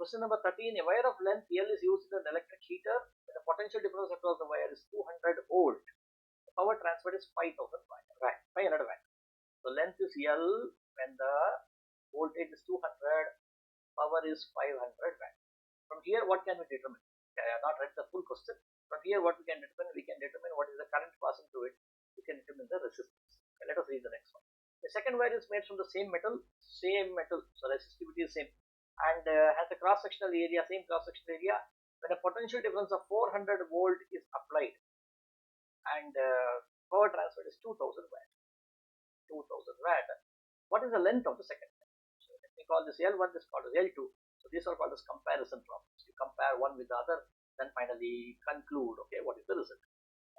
Question number 13. A wire of length L is used in an electric heater. The potential difference across the wire is 200 volt. The power transferred is 500 watt. So length is L when the voltage is 200, power is 500 watt. From here, what can we determine? I have not read the full question. From here, what we can determine? We can determine what is the current passing through it. We can determine the resistance. Okay, let us read the next one. The second wire is made from the same metal, so resistivity is same, and has a cross-sectional area, same cross-sectional area. When a potential difference of 400 volt is applied, and power transfer is 2000 watt. 2000 watt. What is the length of the second wire? So let me call this L1, this is called as L2. So these are called as comparison problems. You compare one with the other, then finally conclude, okay, what is the result?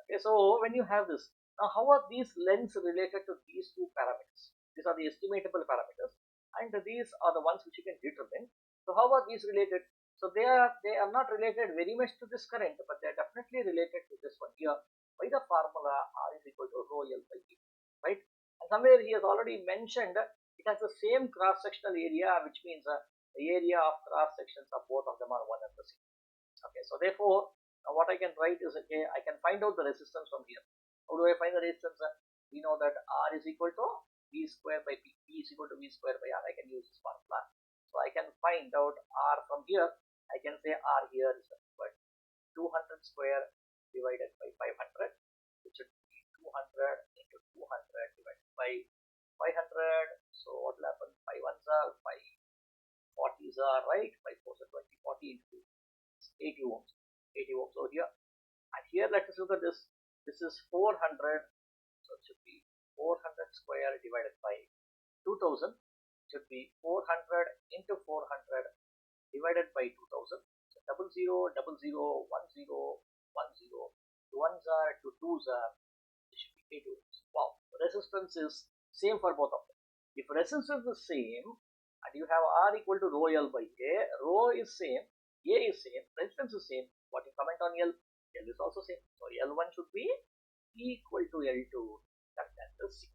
Okay, so when you have this, now how are these lengths related to these two parameters? These are the estimatable parameters, and these are the ones which you can determine. So how are these related? So they are not related very much to this current, but they are definitely related to this one here. By the formula R is equal to rho L by E, right? And somewhere he has already mentioned it has the same cross-sectional area, which means the area of cross-sections of both of them are one and the same. Okay, so therefore, what I can write is, okay, I can find out the resistance from here. How do I find the resistance? We know that R is equal to V square by P. P is equal to V square by R. I can use this formula. So I can find out R from here. I can say R here is equal to 200 square divided by 500, which should be 200 into 200 divided by 500. So what will happen? 5 ones are 5 40s are right. 5 4s are 20. 40 into 80 ohms. 80 ohms over here. And here let us look at this. This is 400. So it should be 400 square divided by 2000. It should be 400 into 400 divided by 2000. So 00, 00, 10, 10. Two ones are, two twos are. It should be 80 ohms. Wow. The resistance is same for both of them. If resistance is the same and you have R equal to rho L by A, rho is same, A is same, resistance is same. What you comment on L? L is also same. So L1 should be equal to L2. That is C.